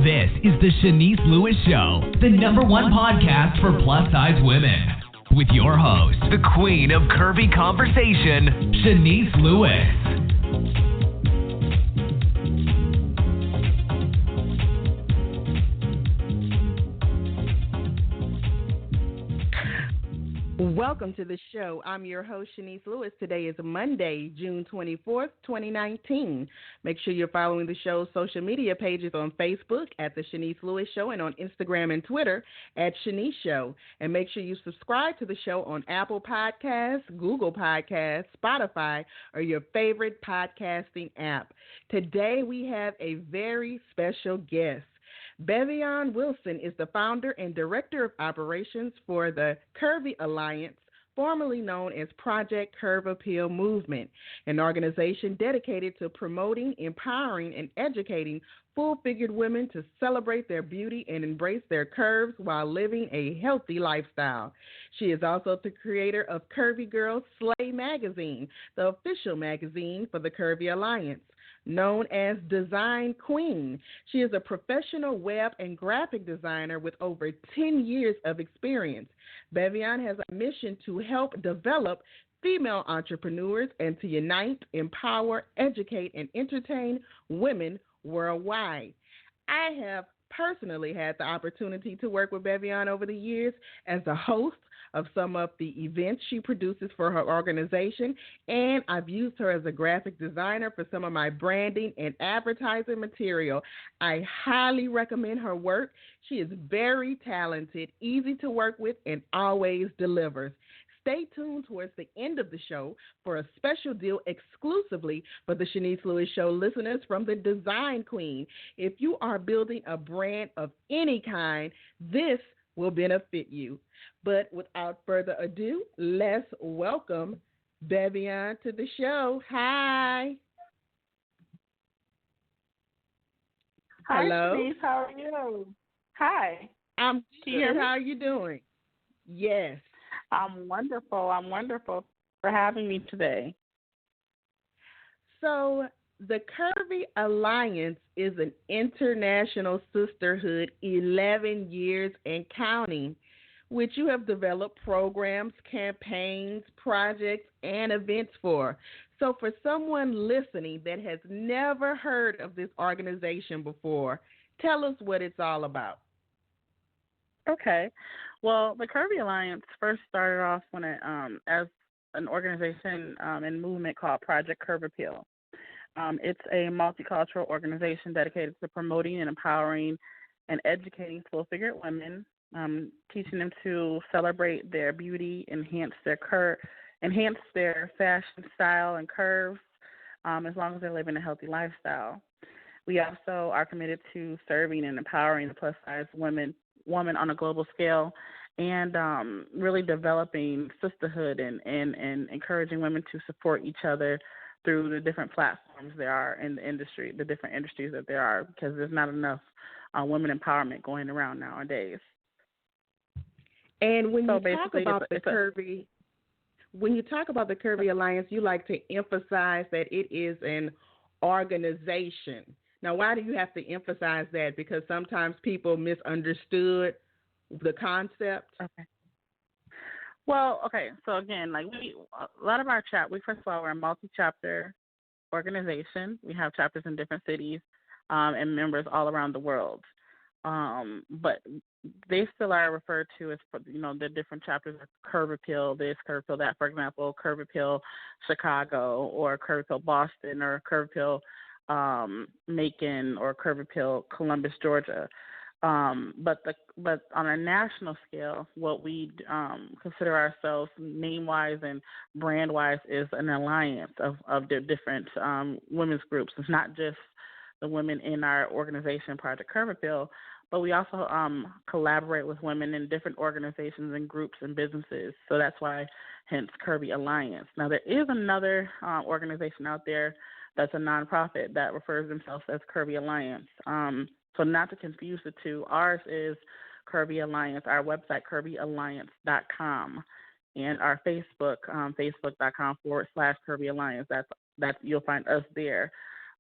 This is the Shanice Lewis Show, the #1 podcast for plus-size women. With your host, the queen of curvy conversation, Shanice Lewis. Welcome to the show. I'm your host, Shanice Lewis. Today is Monday, June 24th, 2019. Make sure you're following the show's social media pages on Facebook at The Shanice Lewis Show and on Instagram and Twitter at Shanice Show. And make sure you subscribe to the show on Apple Podcasts, Google Podcasts, Spotify, or your favorite podcasting app. Today we have a very special guest. Beviyan Wilson is the founder and director of operations for the Curvy Alliance, formerly known as Project Curve Appeal Movement, an organization dedicated to promoting, empowering, and educating full-figured women to celebrate their beauty and embrace their curves while living a healthy lifestyle. She is also the creator of Curvy Girls Slay Magazine, the official magazine for the Curvy Alliance. Known as Design Queen, she is a professional web and graphic designer with over 10 years of experience. Beviyan has a mission to help develop female entrepreneurs and to unite, empower, educate, and entertain women worldwide. I have personally had the opportunity to work with Beviyan over the years as a host of some of the events she produces for her organization, and I've used her as a graphic designer for some of my branding and advertising material. I highly recommend her work. She is very talented, easy to work with, and always delivers. Stay tuned towards the end of the show for a special deal exclusively for the Shanice Lewis Show listeners from the Design Queen. If you are building a brand of any kind, this will benefit you. But without further ado, let's welcome Beviyan to the show. Hi. Hi, hello. Shanice. How are you? Hi. I'm good. How are you doing? Yes. I'm wonderful. I'm wonderful for having me today. So the Curvy Alliance is an international sisterhood, 11 years and counting, which you have developed programs, campaigns, projects, and events for. So for someone listening that has never heard of this organization before, tell us what it's all about. Okay. Well, the Curvy Alliance first started off when it, as an organization and movement called Project Curve Appeal. It's a multicultural organization dedicated to promoting and empowering and educating full-figured women, teaching them to celebrate their beauty, enhance their fashion style and curves, as long as they're living a healthy lifestyle. We also are committed to serving and empowering the plus-size women on a global scale, and really developing sisterhood and encouraging women to support each other through the different platforms there are in the industry, the different industries that there are, because there's not enough women empowerment going around nowadays. And when you talk about the Curvy Alliance, you like to emphasize that it is an organization. Now, why do you have to emphasize that? Because sometimes people misunderstood the concept. Okay. Well, okay. So again, like a lot of our first of all, we're a multi-chapter organization. We have chapters in different cities and members all around the world. But they still are referred to as, the different chapters of Curve Appeal, this, Curve Appeal, that. For example, Curve Appeal Chicago, or Curve Appeal Boston, or Curve Appeal Macon, or Curve Appeal Columbus, Georgia. But on a national scale, what we consider ourselves name-wise and brand-wise is an alliance of the different women's groups. It's not just the women in our organization, Project Curve Appeal, but we also collaborate with women in different organizations and groups and businesses. So that's why, hence, Curvy Alliance. Now, there is another organization out there that's a nonprofit that refers themselves as Curvy Alliance. So not to confuse the two, ours is Curvy Alliance, our website, curvyalliance.com, and our Facebook, facebook.com/Curvy Alliance. That's you'll find us there.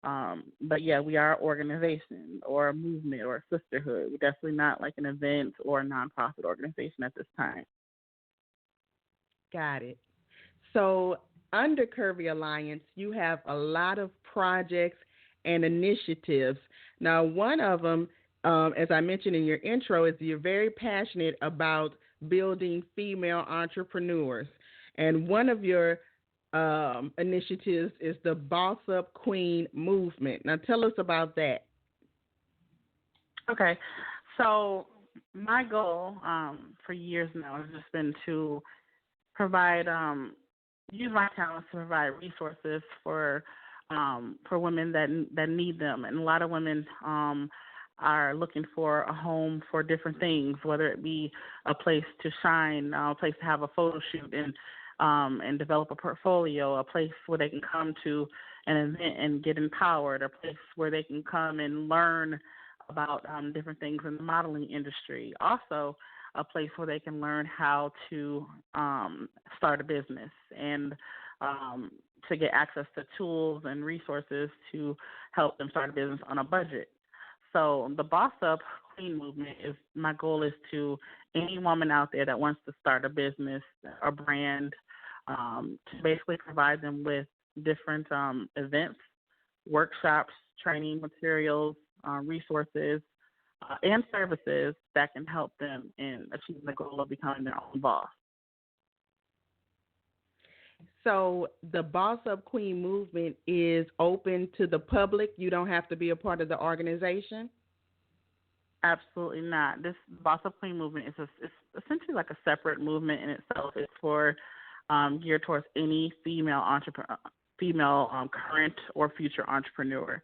But yeah, we are an organization or a movement or a sisterhood. We're definitely not like an event or a nonprofit organization at this time. Got it. So, under Curvy Alliance, you have a lot of projects and initiatives. Now, one of them, as I mentioned in your intro, is you're very passionate about building female entrepreneurs. And one of your initiatives is the Boss Up Queen movement. Now, tell us about that. Okay, so my goal for years now has just been to provide use my talents to provide resources for women that need them, and a lot of women are looking for a home for different things, whether it be a place to shine, a place to have a photo shoot and develop a portfolio, a place where they can come to an event and get empowered, a place where they can come and learn about different things in the modeling industry. Also, a place where they can learn how to start a business and to get access to tools and resources to help them start a business on a budget. So the Boss Up Queen movement is my goal is to any woman out there that wants to start a business or brand to basically provide them with different events, workshops, training materials, resources, and services that can help them in achieving the goal of becoming their own boss. So the Boss Up Queen movement is open to the public. You don't have to be a part of the organization? Absolutely not. This Boss Up Queen movement is it's essentially like a separate movement in itself. It's for geared towards any female entrepreneur, current or future entrepreneur.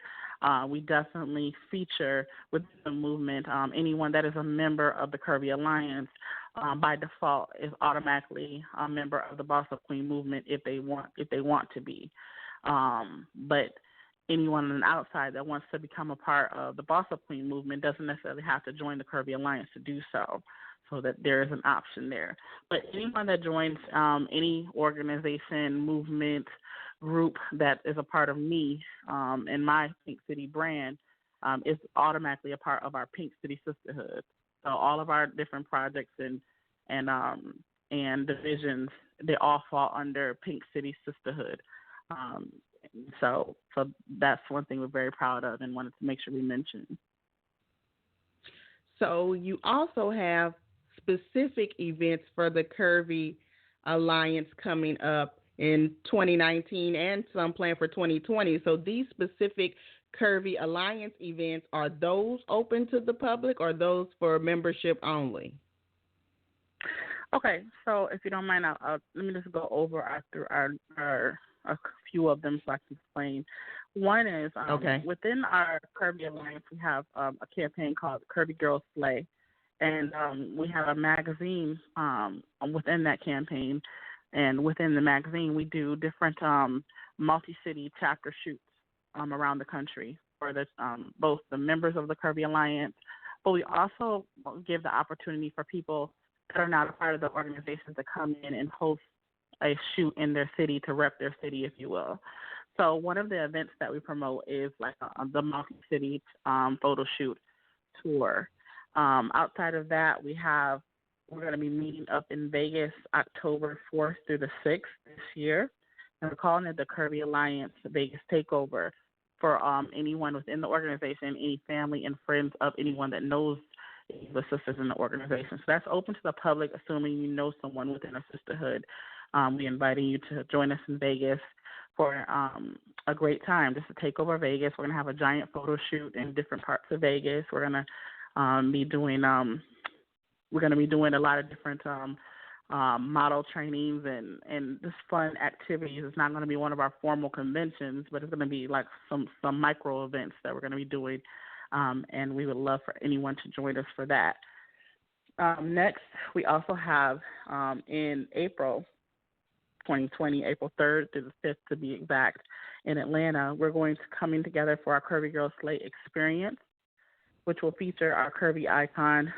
We definitely feature within the movement anyone that is a member of the Curvy Alliance by default is automatically a member of the Boss Up Queen movement if they want to be. But anyone on the outside that wants to become a part of the Boss Up Queen movement doesn't necessarily have to join the Curvy Alliance to do so. So that there is an option there. But anyone that joins any organization, movement, group that is a part of me and my Pink City brand is automatically a part of our Pink City Sisterhood. So all of our different projects and divisions, they all fall under Pink City Sisterhood. So that's one thing we're very proud of and wanted to make sure we mention. So you also have specific events for the Curvy Alliance coming up in 2019 and some planned for 2020. So these specific Curvy Alliance events, are those open to the public or those for membership only? Okay, so if you don't mind, I'll let me just go over our a few of them so I can explain. One is within our Curvy Alliance, we have a campaign called Curvy Girls Slay. And we have a magazine within that campaign. And within the magazine, we do different multi-city chapter shoots around the country for both the members of the Curvy Alliance, but we also give the opportunity for people that are not a part of the organization to come in and host a shoot in their city to rep their city, if you will. So one of the events that we promote is like the multi-city photo shoot tour. Outside of that, we're going to be meeting up in Vegas October 4th through the 6th this year. And we're calling it the Curvy Alliance Vegas Takeover for anyone within the organization, any family and friends of anyone that knows the sisters in the organization. So that's open to the public, assuming you know someone within a sisterhood. We're inviting you to join us in Vegas for a great time. Just to take over Vegas. We're going to have a giant photo shoot in different parts of Vegas. We're going to be doing a lot of different model trainings and just fun activities. It's not going to be one of our formal conventions, but it's going to be like some micro events that we're going to be doing, and we would love for anyone to join us for that. Next, we also have in April 2020, April 3rd to the 5th to be exact, in Atlanta, we're going to coming together for our Curvy Girls Slay experience, which will feature our Curvy Icon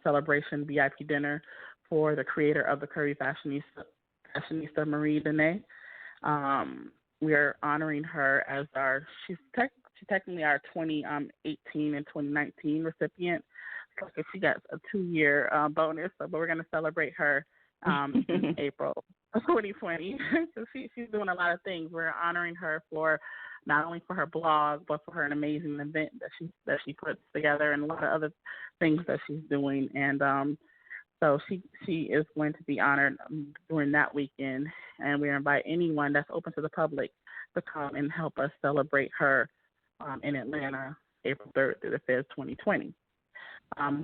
celebration VIP dinner for the creator of the Curvy Fashionista Marie Dene. We are honoring her as she's she's technically our 2018 and 2019 recipient. So she got a 2-year bonus. So, but we're going to celebrate her in April of 2020. So she's doing a lot of things. We're honoring her for not only for her blog, but for her an amazing event that she puts together and a lot of other things that she's doing. And so she is going to be honored during that weekend. And we invite anyone that's open to the public to come and help us celebrate her in Atlanta, April 3rd through the 5th, 2020.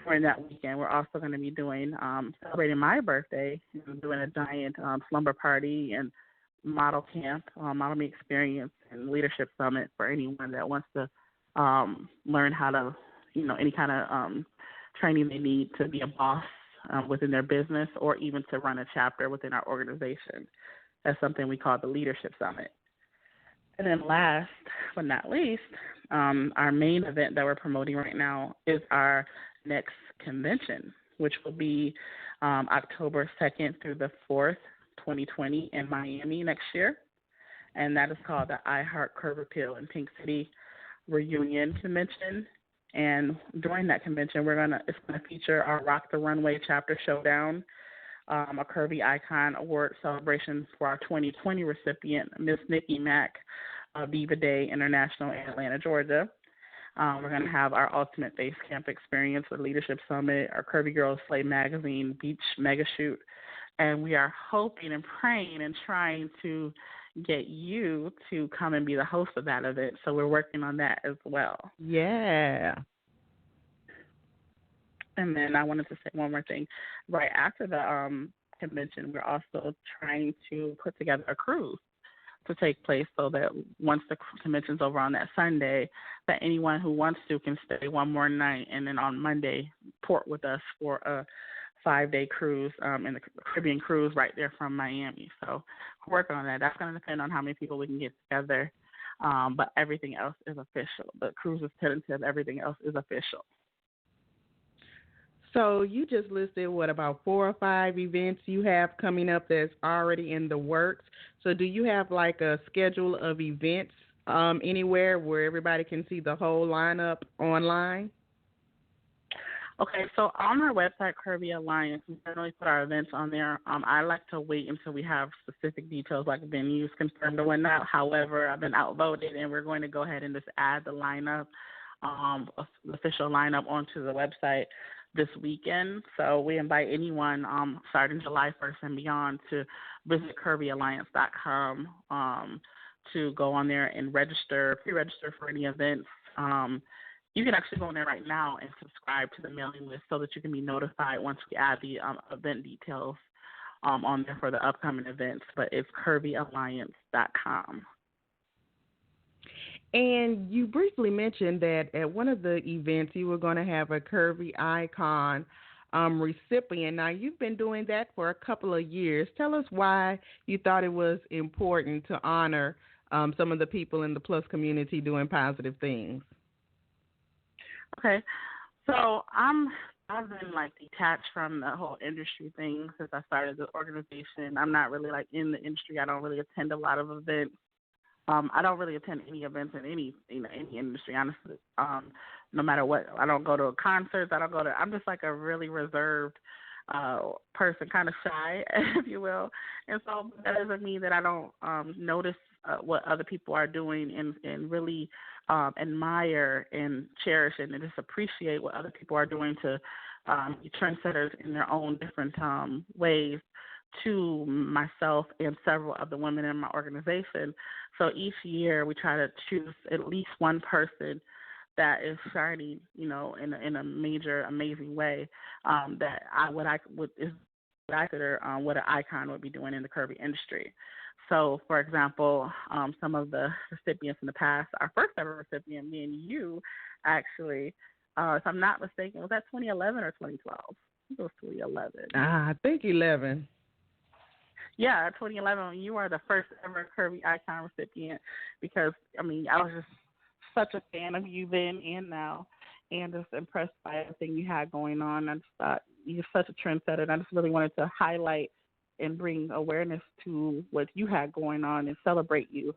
During that weekend, we're also going to be doing celebrating my birthday, and doing a giant slumber party and model camp, model me experience, and leadership summit for anyone that wants to learn how to, any kind of training they need to be a boss within their business or even to run a chapter within our organization. That's something we call the Leadership Summit. And then last but not least, our main event that we're promoting right now is our next convention, which will be October 2nd through the 4th, 2020 in Miami next year. And that is called the I Heart Curve Appeal in Pink City Reunion Convention. And during that convention, it's going to feature our Rock the Runway Chapter Showdown, a Curvy Icon Award celebration for our 2020 recipient, Miss Nikki Mack of Diva Day International in Atlanta, Georgia. We're going to have our Ultimate Base Camp Experience with Leadership Summit, our Curvy Girls Slay Magazine Beach Mega Shoot, and we are hoping and praying and trying to get you to come and be the host of that event. So we're working on that as well. Yeah. And then I wanted to say one more thing. Right after the convention, we're also trying to put together a cruise to take place so that once the convention's over on that Sunday, that anyone who wants to can stay one more night and then on Monday port with us for a 5-day cruise in the Caribbean cruise right there from Miami. So we're working on that. That's going to depend on how many people we can get together, but everything else is official. The cruise is tentative. Everything else is official. So you just listed, about 4 or 5 events you have coming up that's already in the works. So do you have like a schedule of events anywhere where everybody can see the whole lineup online? Okay, so on our website, Curvy Alliance, we generally put our events on there. I like to wait until we have specific details like venues confirmed or whatnot. However, I've been outvoted, and we're going to go ahead and just add the lineup, the official lineup onto the website this weekend. So we invite anyone starting July 1st and beyond to visit CurvyAlliance.com to go on there and pre-register for any events. You can actually go on there right now and subscribe to the mailing list so that you can be notified once we add the event details on there for the upcoming events. But it's CurvyAlliance.com. And you briefly mentioned that at one of the events you were going to have a Curvy Icon recipient. Now, you've been doing that for a couple of years. Tell us why you thought it was important to honor some of the people in the Plus community doing positive things. Okay, so I've been detached from the whole industry thing since I started the organization. I'm not really in the industry. I don't really attend a lot of events. I don't really attend any events in any industry, honestly. No matter what, I don't go to concerts. I'm just a really reserved person, kind of shy, if you will. And so that doesn't mean that I don't notice what other people are doing and really admire and cherish and just appreciate what other people are doing to be trendsetters in their own different ways to myself and several of the women in my organization. So each year we try to choose at least one person that is shining, in a major, amazing way that what I consider what an icon would be doing in the curvy industry. So, for example, some of the recipients in the past, our first ever recipient, me and you, actually, if I'm not mistaken, was that 2011 or 2012? I think it was 2011. I think 11. Yeah, 2011, you are the first ever Curvy Icon recipient because, I was just such a fan of you then and now and just impressed by everything you had going on. I just thought you're such a trendsetter, and I just really wanted to highlight and bring awareness to what you had going on and celebrate you.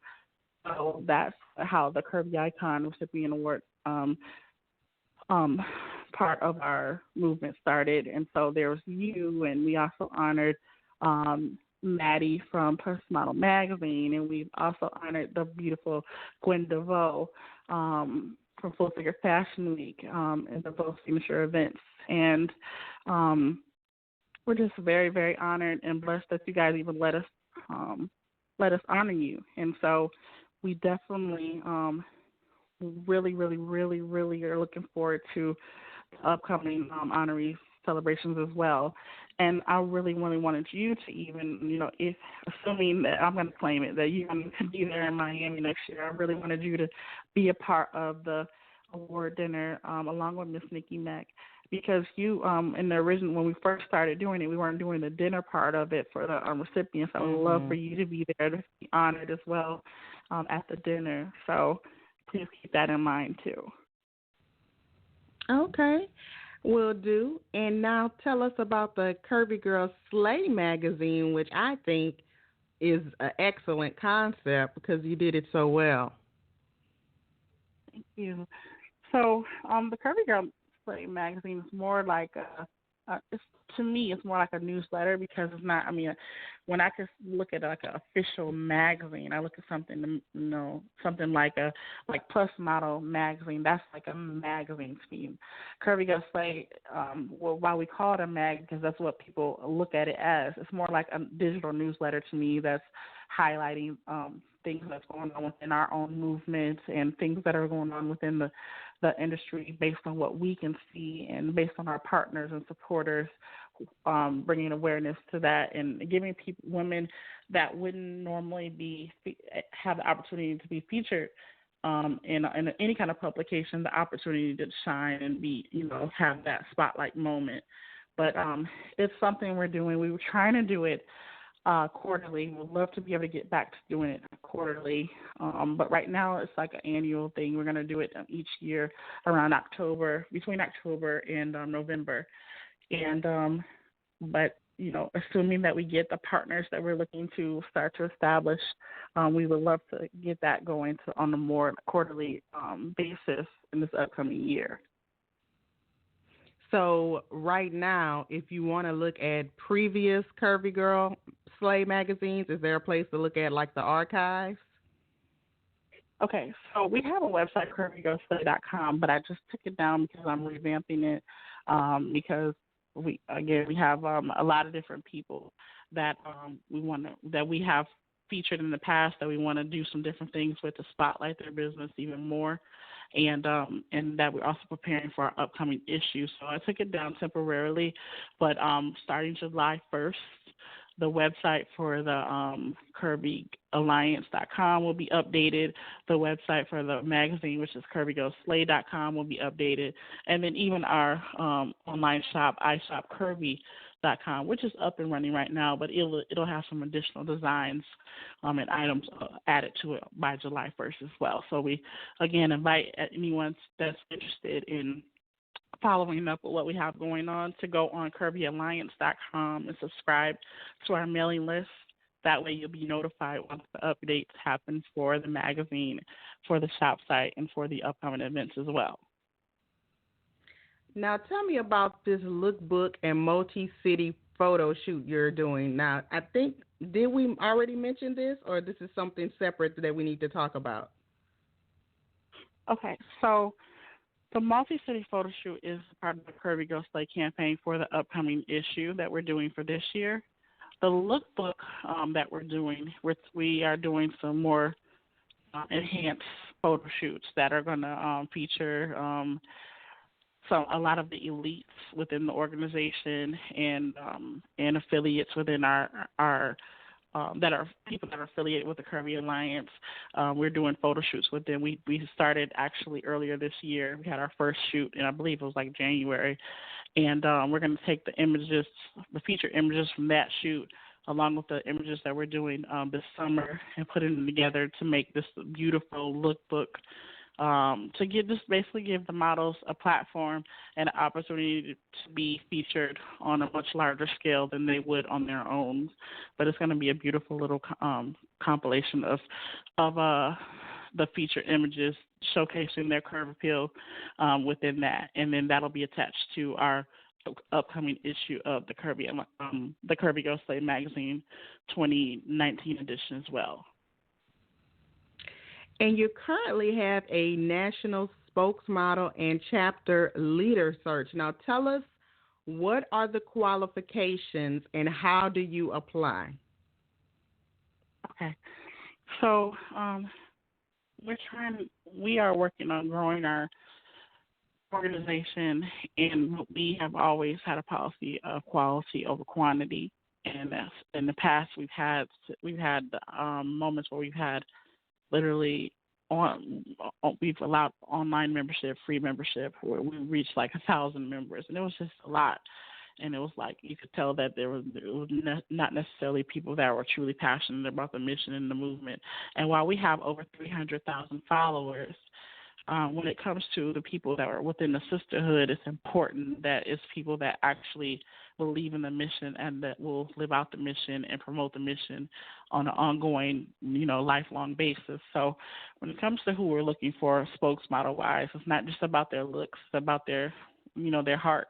so that's how the Curvy Icon Recipient Award part of our movement started. And so there was you, and we also honored Maddie from Plus Model Magazine, and we've also honored the beautiful Gwen DeVoe from Full Figure Fashion Week and the both signature events. And we're just very, very honored and blessed that you guys even let us honor you. And so we definitely really, really, really, really are looking forward to the upcoming honoree celebrations as well. And I really, really wanted you to even, if assuming that I'm going to claim it, that you're going to be there in Miami next year, I really wanted you to be a part of the award dinner along with Miss Nikki Mack, because you, in the original, when we first started doing it, we weren't doing the dinner part of it for the recipients. I would love for you to be there to be honored as well at the dinner. So please keep that in mind too. Okay, will do. And now tell us about the Curvy Girls Slay Magazine, which I think is an excellent concept because you did it so well. Thank you. So the Curvy Girls Slay Magazine is more like to me, it's more like a newsletter, because it's not. I mean, when I just look at like an official magazine, I look at something, something like Plus Model Magazine. That's like a magazine scheme. Curvy Girls Slay, why we call it a mag, because that's what people look at it as. It's more like a digital newsletter to me that's highlighting things that's going on within our own movement and things that are going on within the industry based on what we can see and based on our partners and supporters, bringing awareness to that and giving women that wouldn't normally have the opportunity to be featured in any kind of publication, the opportunity to shine and have that spotlight moment. But it's something we're doing. We were trying to do it quarterly. We'd love to be able to get back to doing it quarterly. But right now it's like an annual thing. We're going to do it each year around October, between October and November. And but assuming that we get the partners that we're looking to start to establish, we would love to get that going on a more quarterly basis in this upcoming year. So right now, if you want to look at previous Curvy Girl Slay magazines, is there a place to look at like the archives? Okay, so we have a website, curvygirlslay.com, but I just took it down because I'm revamping it because we have a lot of different people that we have featured in the past that we want to do some different things with to spotlight their business even more. And that we're also preparing for our upcoming issue. So I took it down temporarily, but starting July 1st, the website for the CurvyAlliance.com will be updated. The website for the magazine, which is CurvyGirlsSlay.com, will be updated. And then even our online shop, iShopCurvy.com, which is up and running right now, but it'll have some additional designs and items added to it by July 1st as well. So we, again, invite anyone that's interested in following up with what we have going on to go on CurvyAlliance.com and subscribe to our mailing list. That way you'll be notified once the updates happen for the magazine, for the shop site, and for the upcoming events as well. Now tell me about this lookbook and multi-city photo shoot you're doing. Now, I think, did we already mention this, or this is something separate that we need to talk about? Okay, so the multi-city photo shoot is part of the Curvy Girls Slay campaign for the upcoming issue that we're doing for this year. The lookbook that we're doing, we are doing some more enhanced photo shoots that are going to feature a lot of the elites within the organization and affiliates within our that are people that are affiliated with the Curvy Alliance. We're doing photo shoots with them. We started actually earlier this year. We had our first shoot, and I believe it was like January. And we're going to take the feature images from that shoot, along with the images that we're doing this summer, and putting them together to make this beautiful lookbook to basically give the models a platform and an opportunity to be featured on a much larger scale than they would on their own. But it's going to be a beautiful little compilation of the featured images showcasing their curve appeal within that, and then that'll be attached to our upcoming issue of the Curvy Girls Slay Magazine 2019 edition as well. And you currently have a national spokesmodel and chapter leader search. Now tell us, what are the qualifications and how do you apply? Okay. So we are working on growing our organization, and we have always had a policy of quality over quantity. And in the past, we've had moments where we've had literally we've allowed online membership, free membership, where we reached like 1,000 members, and it was just a lot. And it was like you could tell that it was not necessarily people that were truly passionate about the mission and the movement. And while we have over 300,000 followers, when it comes to the people that are within the sisterhood, it's important that it's people that actually believe in the mission and that will live out the mission and promote the mission on an ongoing, lifelong basis. So when it comes to who we're looking for, spokesmodel-wise, it's not just about their looks, it's about their heart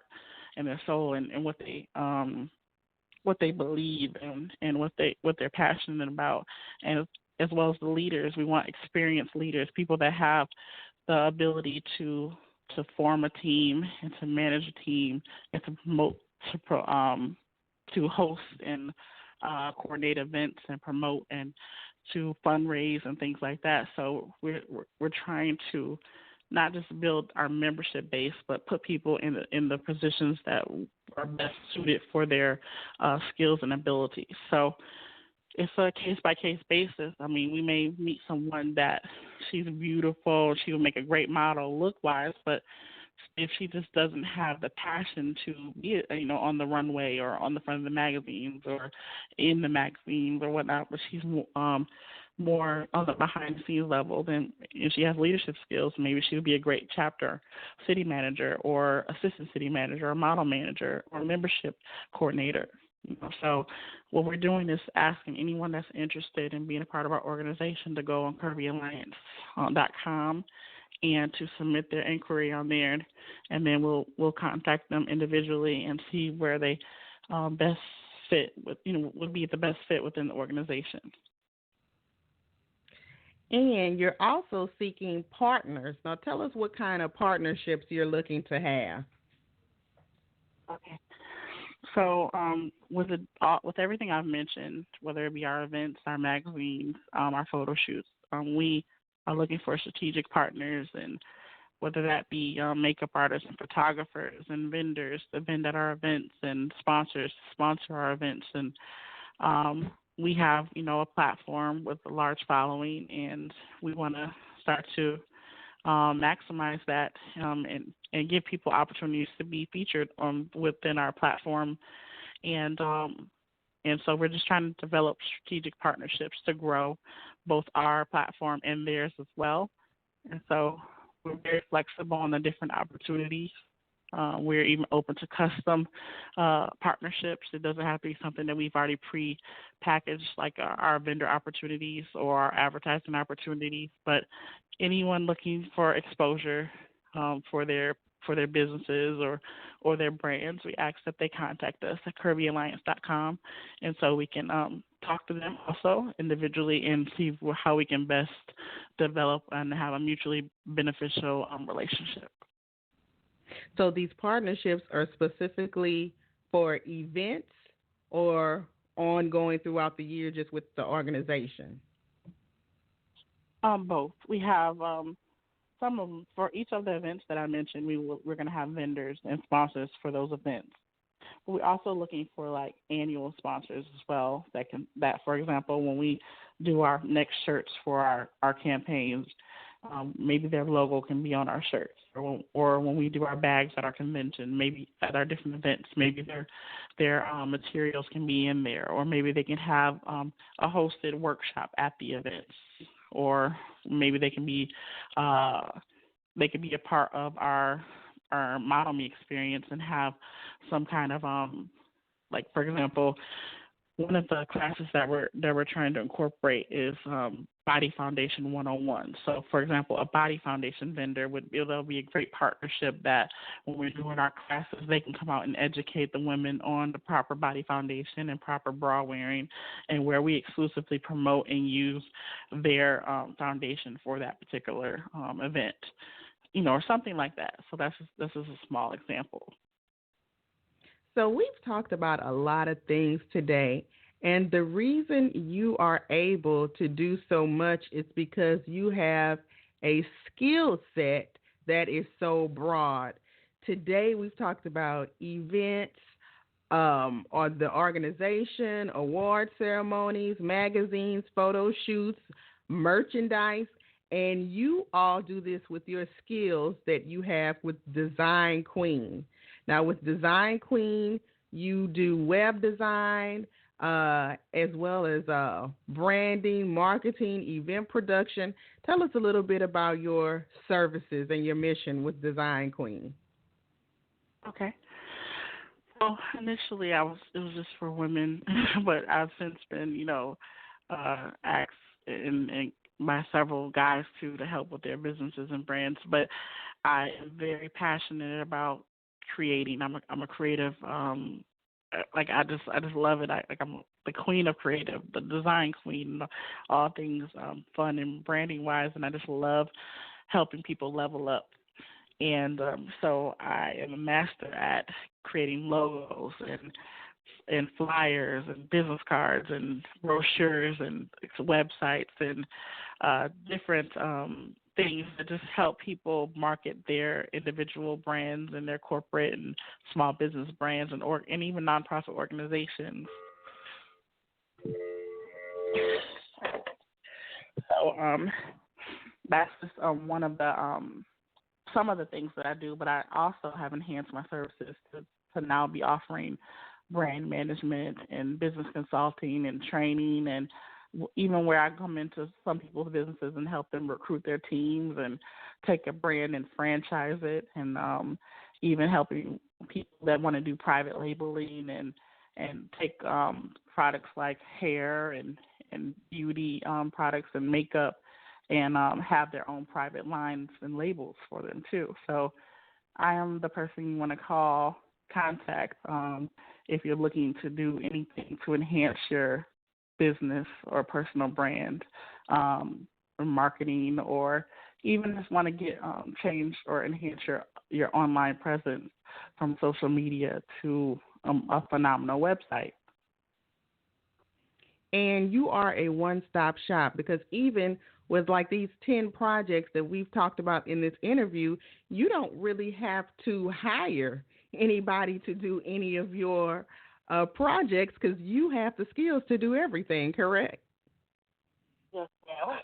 and their soul and what they believe and what they're passionate about, and as well as the leaders. We want experienced leaders, people that have the ability to form a team and to manage a team and to promote, to host and coordinate events and promote and to fundraise and things like that. So we're trying to not just build our membership base, but put people in the positions that are best suited for their skills and abilities. So it's a case-by-case basis. I mean, we may meet someone that she's beautiful, she will make a great model look-wise, but if she just doesn't have the passion to be, on the runway or on the front of the magazines or in the magazines or whatnot, but she's more on the behind-the-scenes level, then if she has leadership skills, maybe she would be a great chapter city manager or assistant city manager or model manager or membership coordinator. So what we're doing is asking anyone that's interested in being a part of our organization to go on CurvyAlliance.com and to submit their inquiry on there, and then we'll contact them individually and see where they best fit with, would be the best fit within the organization. And you're also seeking partners. Now tell us what kind of partnerships you're looking to have. Okay. So with everything I've mentioned, whether it be our events, our magazines, our photo shoots, we are looking for strategic partners, and whether that be makeup artists and photographers and vendors to vend at our events and sponsors to sponsor our events. And we have, a platform with a large following, and we want to start to maximize that and give people opportunities to be featured within our platform. And so we're just trying to develop strategic partnerships to grow both our platform and theirs as well. And so we're very flexible on the different opportunities. We're even open to custom partnerships. It doesn't have to be something that we've already pre-packaged, like our vendor opportunities or our advertising opportunities. But anyone looking for exposure for their businesses or their brands, we ask that they contact us at CurvyAlliance.com, and so we can talk to them also individually and see how we can best develop and have a mutually beneficial relationship. So these partnerships are specifically for events or ongoing throughout the year just with the organization? Both. We have some of them for each of the events that I mentioned. We're going to have vendors and sponsors for those events. But we're also looking for like annual sponsors as well. That for example, when we do our next shirts for our campaigns, maybe their logo can be on our shirts, or when we do our bags at our convention, maybe at our different events, maybe their materials can be in there, or maybe they can have a hosted workshop at the events. or maybe they can be a part of our Model Me experience and have some kind of like, for example, one of the classes that we're trying to incorporate is Body Foundation 101. So, for example, a body foundation vendor that'll be a great partnership that when we're doing our classes, they can come out and educate the women on the proper body foundation and proper bra wearing, and where we exclusively promote and use their foundation for that particular event, or something like that. So this is a small example. So we've talked about a lot of things today, and the reason you are able to do so much is because you have a skill set that is so broad. Today we've talked about events, or the organization, award ceremonies, magazines, photo shoots, merchandise, and you all do this with your skills that you have with Design Queen. Now, with Design Queen, you do web design as well as branding, marketing, event production. Tell us a little bit about your services and your mission with Design Queen. Okay. Well, initially, it was just for women, but I've since been, asked and by several guys too to help with their businesses and brands. But I am very passionate about creating. I'm a creative. I just love it. I'm the queen of creative, the design queen, all things fun and branding wise, and I just love helping people level up. And so I am a master at creating logos and flyers and business cards and brochures and websites and different things that just help people market their individual brands and their corporate and small business brands and even nonprofit organizations. So that's just one of the some of the things that I do, but I also have enhanced my services to now be offering brand management and business consulting and training, and even where I come into some people's businesses and help them recruit their teams and take a brand and franchise it, and even helping people that want to do private labeling and take products like hair and beauty products and makeup and have their own private lines and labels for them too. So I am the person you want to contact if you're looking to do anything to enhance your business or personal brand, or marketing, or even just want to get change or enhance your online presence from social media to a phenomenal website. And you are a one-stop shop, because even with like these 10 projects that we've talked about in this interview, you don't really have to hire anybody to do any of your projects, because you have the skills to do everything, correct? Yes, ma'am.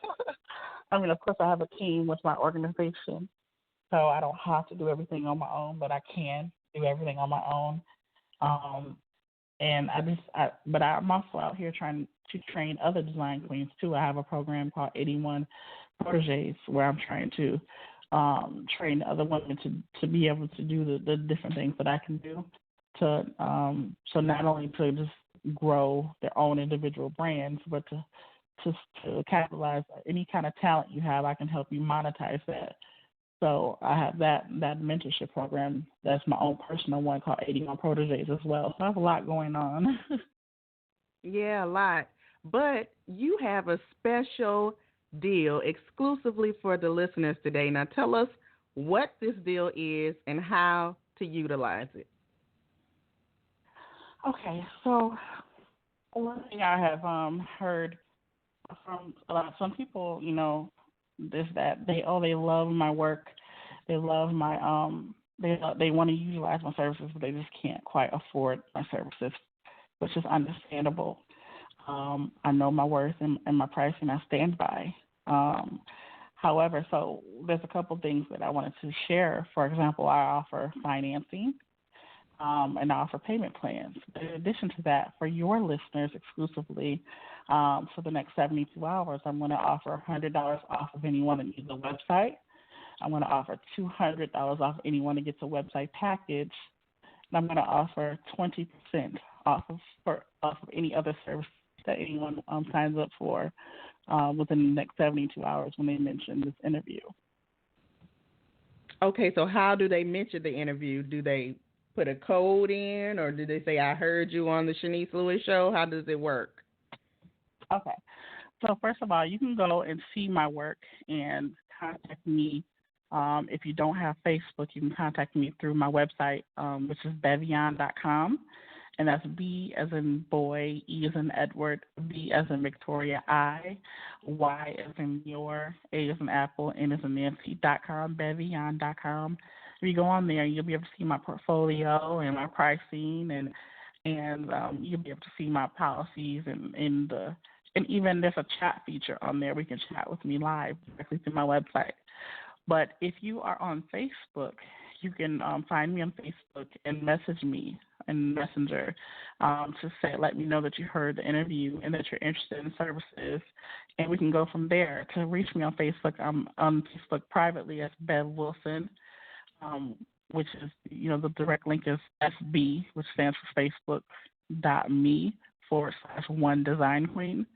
I mean, of course, I have a team with my organization, so I don't have to do everything on my own, but I can do everything on my own. But I'm also out here trying to train other design queens too. I have a program called 81 Proteges where I'm trying to train other women to be able to do the different things that I can do to so not only to just grow their own individual brands, but to capitalize any kind of talent you have. I can help you monetize that. So I have that mentorship program. That's my own personal one called 81 Proteges as well. So I have a lot going on. Yeah, a lot. But you have a special deal exclusively for the listeners today. Now tell us what this deal is and how to utilize it. Okay, so one thing I have heard from some people, is that they love my work, they love my they want to utilize my services, but they just can't quite afford my services, which is understandable. I know my worth and my pricing I stand by. However, so there's a couple things that I wanted to share. For example, I offer financing. and I offer payment plans. In addition to that, for your listeners exclusively, for the next 72 hours, I'm going to offer $100 off of anyone that needs a website. I'm going to offer $200 off anyone that gets a website package. And I'm going to offer 20% off of any other service that anyone signs up for within the next 72 hours when they mention this interview. Okay, so how do they mention the interview? Do they put a code in, or do they say, I heard you on the Shanice Lewis Show? How does it work? Okay. So first of all, you can go and see my work and contact me. If you don't have Facebook, you can contact me through my website, which is beviyan.com. And that's B as in boy, E as in Edward, V as in Victoria, I, Y as in your, A as in Apple, N as in Nancy.com, beviyan.com. If you go on there, you'll be able to see my portfolio and my pricing, and you'll be able to see my policies and even there's a chat feature on there. We can chat with me live directly through my website. But if you are on Facebook, you can find me on Facebook and message me in Messenger to let me know that you heard the interview and that you're interested in services, and we can go from there. To reach me on Facebook, I'm on Facebook privately as Bev Wilson, which is, the direct link is SB, which stands for Facebook.me/One Design Queen.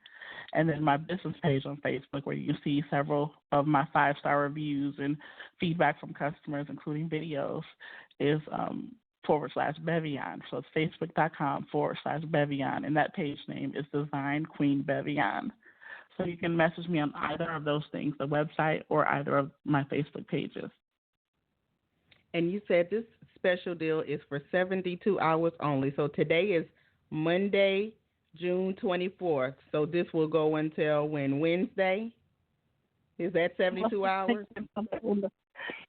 And then my business page on Facebook, where you can see several of my 5-star reviews and feedback from customers, including videos, is /Beviyan. So it's facebook.com/Beviyan, and that page name is Design Queen Beviyan. So you can message me on either of those things, the website or either of my Facebook pages. And you said this special deal is for 72 hours only. So today is Monday, June 24th. So this will go until when? Wednesday? Is that 72 hours?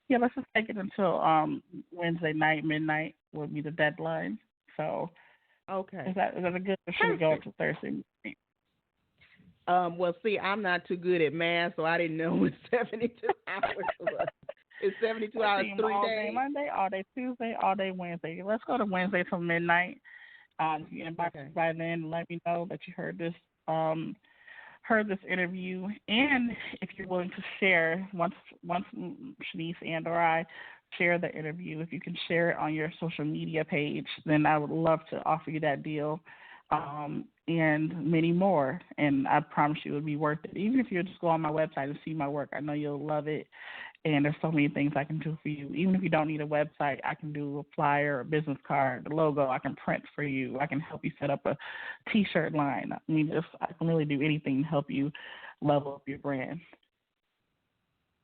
Yeah, let's just take it until Wednesday night, midnight would be the deadline. So, okay. Is that a good? Or should we go until Thursday? Well, see, I'm not too good at math, so I didn't know what 72 hours was. It's 72 hours, 3 all days. Day Monday, all day Tuesday, all day Wednesday. Let's go to Wednesday till midnight. You can inbox by then and let me know that you heard this interview, and if you're willing to share once Shanice and or I share the interview, if you can share it on your social media page, then I would love to offer you that deal, and many more. And I promise you it would be worth it. Even if you just go on my website and see my work, I know you'll love it. And there's so many things I can do for you. Even if you don't need a website, I can do a flyer, a business card, the logo. I can print for you. I can help you set up a T-shirt line. I can really do anything to help you level up your brand.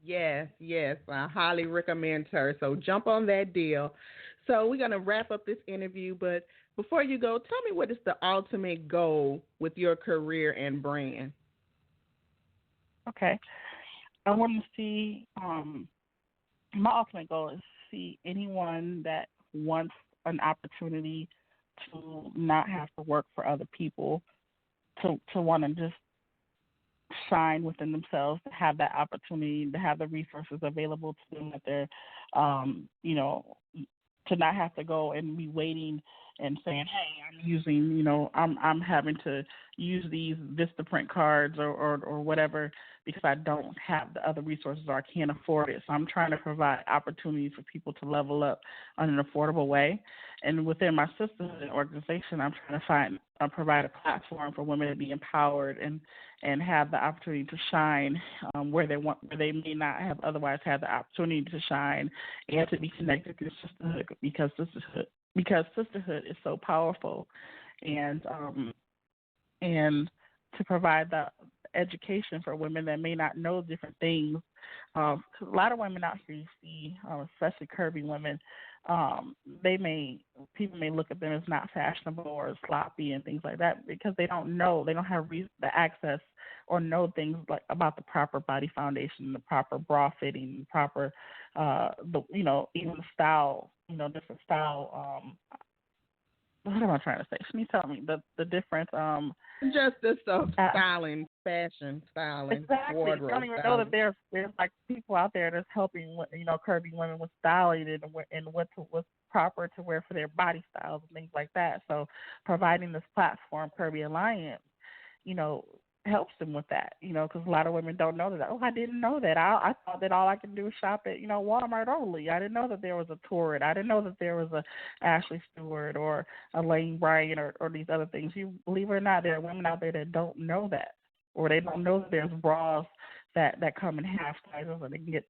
Yes, I highly recommend her. So jump on that deal. So we're going to wrap up this interview, but before you go, tell me, what is the ultimate goal with your career and brand? Okay. I want to see, my ultimate goal is to see anyone that wants an opportunity to not have to work for other people, to want to just shine within themselves, to have that opportunity, to have the resources available to them, that they're, to not have to go and be waiting and saying, hey, I'm using, I'm having to use these Vistaprint cards or whatever because I don't have the other resources or I can't afford it. So I'm trying to provide opportunities for people to level up on an affordable way. And within my sisterhood organization, I'm trying to provide a platform for women to be empowered and have the opportunity to shine where they may not have otherwise had the opportunity to shine, and to be connected to sisterhood because sisterhood is so powerful, and to provide the education for women that may not know different things. 'Cause a lot of women out here you see, especially curvy women, people may look at them as not fashionable or sloppy and things like that because they don't know, they don't have the access or know things like about the proper body foundation, the proper bra fitting, the proper, even the style, different style what am I trying to say? Can you tell me the difference? Just the stuff, styling, fashion, styling, exactly. wardrobe. You don't even styling. know that there's like people out there that's helping, curvy women with styling and what's proper to wear for their body styles and things like that. So providing this platform, Curvy Alliance, helps them with that, because a lot of women don't know that. Oh, I didn't know that. I thought that all I could do was shop at, Walmart only. I didn't know that there was a Torrid. I didn't know that there was a Ashley Stewart or a Lane Bryant or these other things. You believe it or not, there are women out there that don't know that, or they don't know that there's bras that come in half sizes and they can get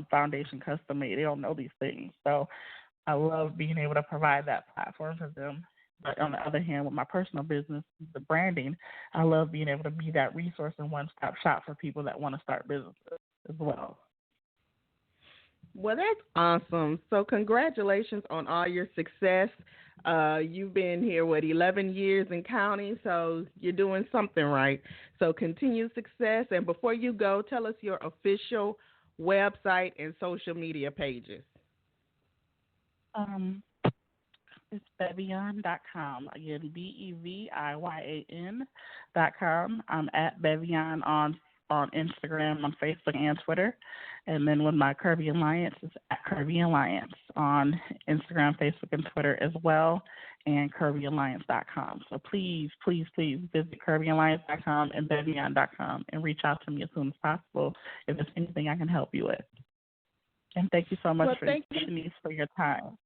foundation custom made. They don't know these things. So I love being able to provide that platform for them. But on the other hand, with my personal business, the branding, I love being able to be that resource and one-stop shop for people that want to start businesses as well. Well, that's awesome. So congratulations on all your success. You've been here, 11 years and counting, so you're doing something right. So continued success. And before you go, tell us your official website and social media pages. It's Beviyan.com. Again, BEVIYAN.com. I'm at Beviyan on Instagram, on Facebook, and Twitter. And then with my Curvy Alliance, it's at Curvy Alliance on Instagram, Facebook, and Twitter as well, and CurvyAlliance.com. So please, please, please visit CurvyAlliance.com and Beviyan.com and reach out to me as soon as possible if there's anything I can help you with. And thank you so much, Shanice, for your time.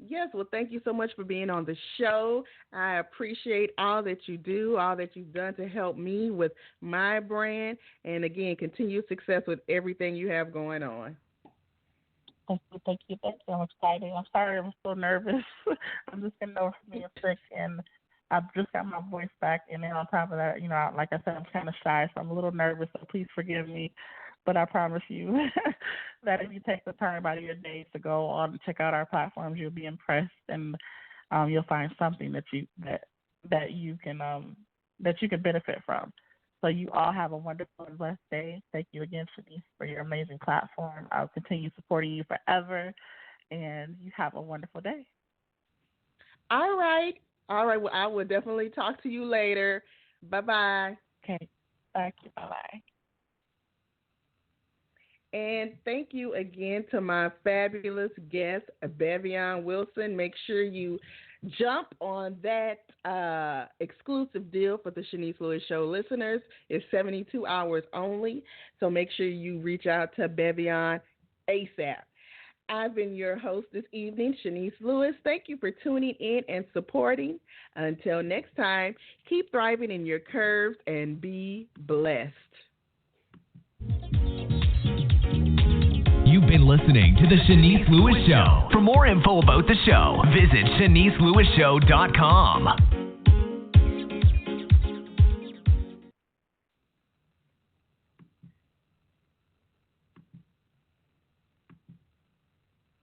Yes, well, thank you so much for being on the show. I appreciate all that you do, all that you've done to help me with my brand, and again, continued success with everything you have going on. Thank you. I'm excited. I'm sorry I'm so nervous. I'm just getting over being sick, and I've just got my voice back, and then on top of that, like I said, I'm kind of shy, so I'm a little nervous, so please forgive me. But I promise you that if you take the time out of your day to go on and check out our platforms, you'll be impressed, and you'll find something that you can benefit from. So you all have a wonderful and blessed day. Thank you again, Shanice, for your amazing platform. I'll continue supporting you forever, and you have a wonderful day. All right. Well, I will definitely talk to you later. Bye-bye. Okay. Thank you. Bye-bye. And thank you again to my fabulous guest, Beviyan Wilson. Make sure you jump on that exclusive deal for the Shanice Lewis Show listeners. It's 72 hours only, so make sure you reach out to Beviyan ASAP. I've been your host this evening, Shanice Lewis. Thank you for tuning in and supporting. Until next time, keep thriving in your curves and be blessed. You've been listening to The Shanice Lewis Show. For more info about the show, visit ShaniceLewisShow.com.